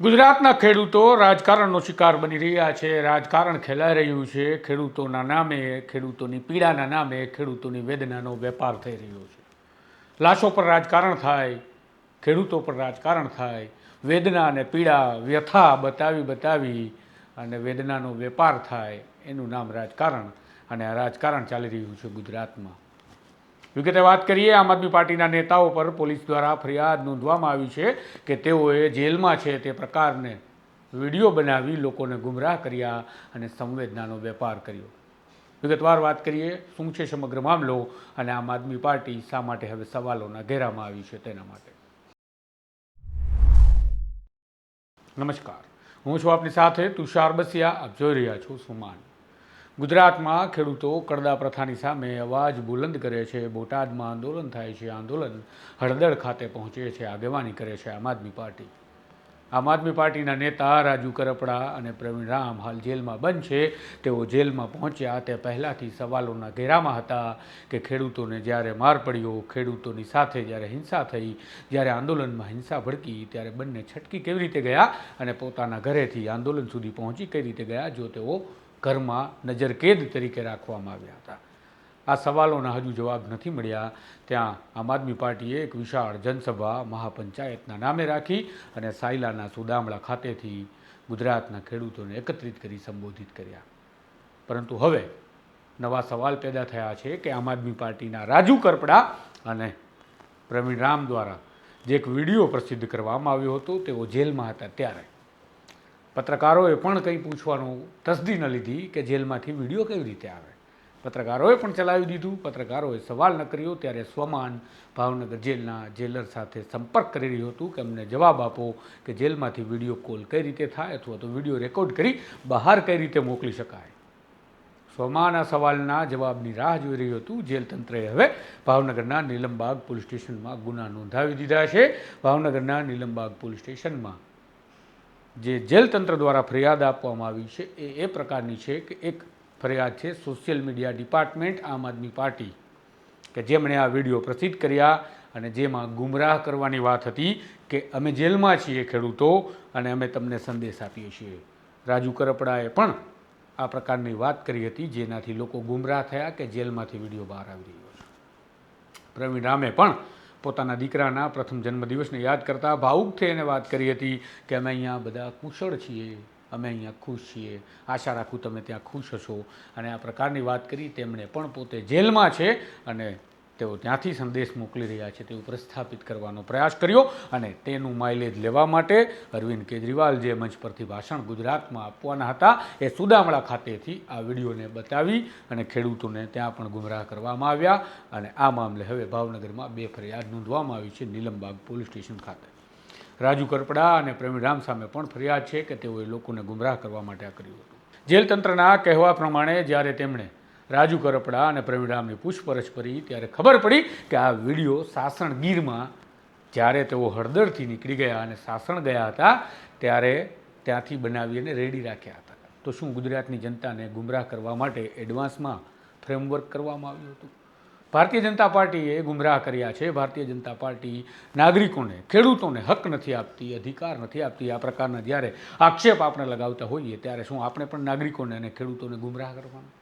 ગુજરાતના ખેડૂતો રાજકારણનો શિકાર બની રહ્યા છે. રાજકારણ ખેલાઈ રહ્યું છે. ખેડૂતોના નામે, ખેડૂતોની પીડાના નામે, ખેડૂતોની વેદનાનો વેપાર થઈ રહ્યો છે. લાશો પર રાજકારણ થાય, ખેડૂતો પર રાજકારણ થાય, વેદના અને પીડા વ્યથા બતાવી અને વેદનાનો વેપાર થાય, એનું નામ રાજકારણ. અને આ રાજકારણ ચાલી રહ્યું છે ગુજરાતમાં. વિગતે વાત કરીએ, આમ આદમી પાર્ટીના નેતાઓ પર પોલીસ દ્વારા ફરિયાદ નોંધવામાં આવી છે કે તેઓએ જેલમાં છે તે પ્રકારને વિડીયો બનાવી લોકોને ગુમરાહ કર્યા અને સંવેદનાનો વેપાર કર્યો. વિગતવાર વાત કરીએ શું છે સમગ્ર મામલો અને આમ આદમી પાર્ટી શા માટે હવે સવાલોના ઘેરામાં આવી છે તેના માટે. નમસ્કાર, હું છું આપની સાથે તુષાર બસિયા. આપ જોઈ રહ્યા છો સુમાન. ગુજરાતમાં ખેડૂતો કડદા પ્રથાની સામે અવાજ બુલંદ કરે છે. બોટાદમાં આંદોલન થાય છે. આંદોલન હળદળ ખાતે પહોંચે છે. આગેવાની કરે છે આમ આદમી પાર્ટી. આમ આદમી પાર્ટીના નેતા રાજુ કરપડા અને પ્રવીણ રામ હાલ જેલમાં બંધ છે. તેઓ જેલમાં પહોંચ્યા તે પહેલાંથી સવાલોના ઘેરામાં હતા કે ખેડૂતોને જ્યારે માર પડ્યો, ખેડૂતોની સાથે જ્યારે હિંસા થઈ, જ્યારે આંદોલનમાં હિંસા ભડકી, ત્યારે બંને છટકી કેવી રીતે ગયા અને પોતાના ઘરેથી આંદોલન સુધી પહોંચી કઈ રીતે ગયા, જો તેઓ ઘરમાં નજરકેદ તરીકે રાખવામાં આવ્યા હતા. આ સવાલોના હજુ જવાબ નથી મળ્યા. ત્યાં આમ આદમી પાર્ટીએ એક વિશાળ જનસભા મહાપંચાયતના નામે રાખી અને સાયલાના સુદામડા ખાતેથી ગુજરાતના ખેડૂતોને એકત્રિત કરી સંબોધિત કર્યા. પરંતુ હવે નવા સવાલ પેદા થયા છે કે આમ આદમી પાર્ટીના રાજુ કરપડા અને પ્રવીણ રામ દ્વારા જે એક વિડીયો પ્રસિદ્ધ કરવામાં આવ્યો હતો, તેઓ જેલમાં હતા ત્યારે પત્રકારોએ પણ કંઈ પૂછવાનું તસદી ન લીધી કે જેલમાંથી વિડીયો કેવી રીતે આવે. પત્રકારોએ પણ ચલાવી દીધું. પત્રકારોએ સવાલ ન કર્યો ત્યારે સ્વમાન ભાવનગર જેલના જેલર સાથે સંપર્ક કરી રહ્યું હતું કે અમને જવાબ આપો કે જેલમાંથી વિડીયો કોલ કઈ રીતે થાય અથવા તો વિડીયો રેકોર્ડ કરી બહાર કઈ રીતે મોકલી શકાય. સ્વમાન આ સવાલના જવાબની રાહ જોઈ રહ્યું હતું. જેલ તંત્રએ હવે ભાવનગરના નીલમબાગ પોલીસ સ્ટેશનમાં ગુના નોંધાવી દીધા છે. ભાવનગરના નીલમબાગ પોલીસ સ્ટેશનમાં જે જેલ તંત્ર દ્વારા ફરિયાદ આપવામાં આવી છે એ પ્રકારની છે કે એક ફરિયાદ છે સોશિયલ મીડિયા ડિપાર્ટમેન્ટ આમ આદમી પાર્ટી કે જેમણે આ વિડીયો પ્રસિદ્ધ કર્યા અને જેમાં ગુમરાહ કરવાની વાત હતી કે અમે જેલમાં છીએ ખેડૂતો અને અમે તમને સંદેશ આપીએ છીએ. રાજુ કરપડાએ પણ આ પ્રકારની વાત કરી હતી જેનાથી લોકો ગુમરાહ થયા કે જેલમાંથી વિડીયો બહાર આવી રહ્યો છે. પ્રવીણ રામે પણ પોતાના દીકરાના પ્રથમ જન્મદિવસને યાદ કરતા ભાવુક થઈને વાત કરી હતી કે અમે અહીંયા બધા કુશળ છીએ, અમે અહીંયા ખુશ છીએ, આશા રાખું તમે ત્યાં ખુશ હશો. અને આ પ્રકારની વાત કરી. તેમણે પણ પોતે જેલમાં છે અને તેઓ ત્યાંથી સંદેશ મોકલી રહ્યા છે તેવું પ્રસ્થાપિત કરવાનો પ્રયાસ કર્યો અને તેનું માઇલેજ લેવા માટે અરવિંદ કેજરીવાલ જે મંચ પરથી ભાષણ ગુજરાતમાં આપવાના હતા એ સુદામડા ખાતેથી આ વિડીયોને બતાવી અને ખેડૂતોને ત્યાં પણ ગુમરાહ કરવામાં આવ્યા. અને આ મામલે હવે ભાવનગરમાં 2 ફરિયાદ નોંધવામાં આવી છે નીલમબાગ પોલીસ સ્ટેશન ખાતે. રાજુ કરપડા અને પ્રવીણ રામ સામે પણ ફરિયાદ છે કે તેઓએ લોકોને ગુમરાહ કરવા માટે આ કર્યું હતું. જેલ તંત્રના કહેવા પ્રમાણે જ્યારે તેમણે રાજુ કરપડા અને પ્રવીણ રામની પૂછપરછ કરી ત્યારે ખબર પડી કે આ વિડીયો સાસણગીરમાં જ્યારે તેઓ હળદરથી નીકળી ગયા અને સાસણ ગયા હતા ત્યારે ત્યાંથી બનાવી અને રેડી રાખ્યા હતા. તો શું ગુજરાતની જનતાને ગુમરાહ કરવા માટે એડવાન્સમાં ફ્રેમવર્ક કરવામાં આવ્યું હતું? ભારતીય જનતા પાર્ટીએ ગુમરાહ કર્યા છે. ભારતીય જનતા પાર્ટી નાગરિકોને, ખેડૂતોને હક નથી આપતી, અધિકાર નથી આપતી. આ પ્રકારના જ્યારે આક્ષેપ આપણે લગાવતા હોઈએ ત્યારે શું આપણે પણ નાગરિકોને અને ખેડૂતોને ગુમરાહ કરવાના?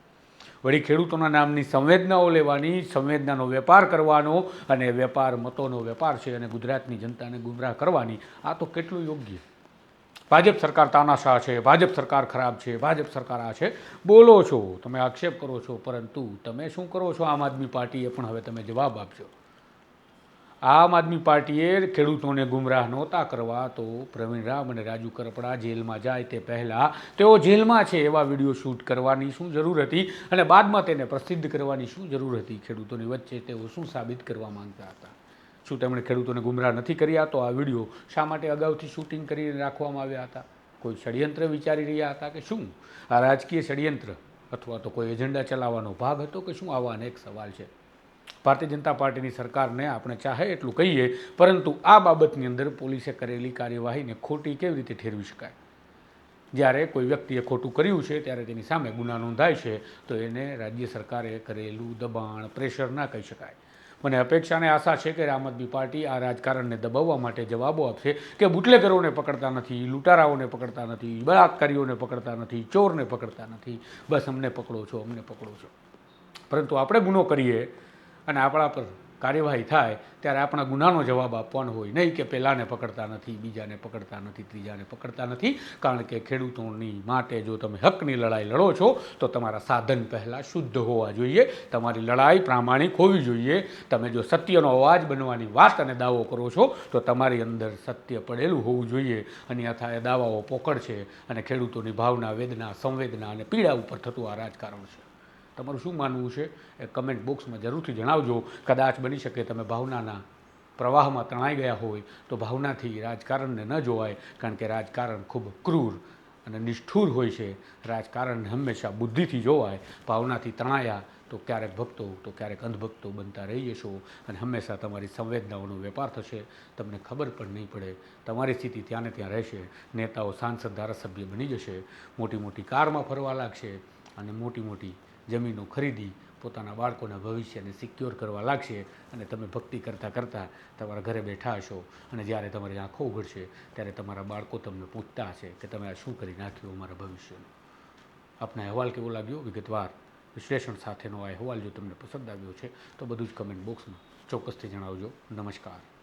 વળી ખેડૂતોના નામની સંવેદનાઓ લેવાની, સંવેદનાનો વેપાર કરવાનો અને વેપાર મતોનો વેપાર છે અને ગુજરાતની જનતાને ગુમરાહ કરવાની, આ તો કેટલું યોગ્ય? ભાજપ સરકાર તાનાશાહ છે, ભાજપ સરકાર ખરાબ છે, ભાજપ સરકાર આ છે, બોલો છો, તમે આક્ષેપ કરો છો, પરંતુ તમે શું કરો છો? આમ આદમી પાર્ટીએ પણ હવે તમે જવાબ આપજો. આમ આદમી પાર્ટીએ ખેડૂતોને ગુમરાહ નહોતા કરવા તો પ્રવીણ રામ અને રાજુ કરપડા જેલમાં જાય તે પહેલાં તેઓ જેલમાં છે એવા વિડીયો શૂટ કરવાની શું જરૂર હતી અને બાદમાં તેને પ્રસિદ્ધ કરવાની શું જરૂર હતી? ખેડૂતોની વચ્ચે તેઓ શું સાબિત કરવા માંગતા હતા? શું તેમણે ખેડૂતોને ગુમરાહ નથી કર્યા? તો આ વિડીયો શા માટે અગાઉથી શૂટિંગ કરીને રાખવામાં આવ્યા હતા? કોઈ ષડયંત્ર વિચારી રહ્યા હતા કે શું? આ રાજકીય ષડયંત્ર અથવા તો કોઈ એજન્ડા ચલાવવાનો ભાગ હતો કે શું? આવા અનેક સવાલ છે. ભારતીય જનતા પાર્ટીની સરકારને આપણે ચાહે એટલું કહીએ, પરંતુ આ બાબતની અંદર પોલીસે કરેલી કાર્યવાહીને ખોટી કેવી રીતે ઠેરવી શકાય? જ્યારે કોઈ વ્યક્તિએ ખોટું કર્યું છે ત્યારે તેની સામે ગુના નોંધાય છે તો એને રાજ્ય સરકારે કરેલું દબાણ, પ્રેશર ના કહી શકાય. મને અપેક્ષા અને આશા છે કે આમ આદમી પાર્ટી આ રાજકારણને દબાવવા માટે જવાબો આપશે કે બુટલેગરોને પકડતા નથી, લૂંટારાઓને પકડતા નથી, બળાત્કારીઓને પકડતા નથી, ચોરને પકડતા નથી, બસ અમને પકડો છો, અમને પકડો છો. પરંતુ આપણે ગુનો કરીએ અને આપણા પર કાર્યવાહી થાય ત્યારે આપણા ગુનાનો જવાબ આપવાનો હોય, નહીં કે પહેલાંને પકડતા નથી, બીજાને પકડતા નથી, ત્રીજાને પકડતા નથી. કારણ કે ખેડૂતોની માટે જો તમે હકની લડાઈ લડો છો તો તમારા સાધન પહેલાં શુદ્ધ હોવા જોઈએ, તમારી લડાઈ પ્રામાણિક હોવી જોઈએ. તમે જો સત્યનો અવાજ બનવાની વાત અને દાવો કરો છો તો તમારી અંદર સત્ય પડેલું હોવું જોઈએ. અન્યથા એ દાવાઓ પોકળ છે અને ખેડૂતોની ભાવના, વેદના, સંવેદના અને પીડા ઉપર થતું આ રાજકારણ છે. તમારું શું માનવું છે એ કમેન્ટ બોક્સમાં જરૂરથી જણાવજો. કદાચ બની શકે તમે ભાવનાના પ્રવાહમાં તણાઈ ગયા હોય તો ભાવનાથી રાજકારણને ન જોવાય, કારણ કે રાજકારણ ખૂબ ક્રૂર અને નિષ્ઠુર હોય છે. રાજકારણને હંમેશા બુદ્ધિથી જોવાય. ભાવનાથી તણાયા તો ક્યારેક ભક્તો તો ક્યારેક અંધભક્તો બનતા રહી જશો અને હંમેશા તમારી સંવેદનાઓનો વેપાર થશે. તમને ખબર પણ નહીં પડે. તમારી સ્થિતિ ત્યાં ને ત્યાં રહેશે. નેતાઓ સાંસદ, ધારાસભ્ય બની જશે, મોટી મોટી કારમાં ફરવા લાગશે અને મોટી મોટી જમીનો ખરીદી પોતાના બાળકોના ભવિષ્યને સિક્યોર કરવા લાગશે અને તમે ભક્તિ કરતાં કરતાં તમારા ઘરે બેઠા હશો અને જ્યારે તમારી આંખો ઉઘડશે ત્યારે તમારા બાળકો તમને પૂછતા હશે કે તમે આ શું કરી નાખ્યું અમારા ભવિષ્યનું. આપનો અહેવાલ કેવો લાગ્યો? વિગતવાર વિશ્લેષણ સાથેનો આ અહેવાલ જો તમને પસંદ આવ્યો છે તો બધું જ કમેન્ટ બોક્સમાં ચોક્કસથી જણાવજો. નમસ્કાર.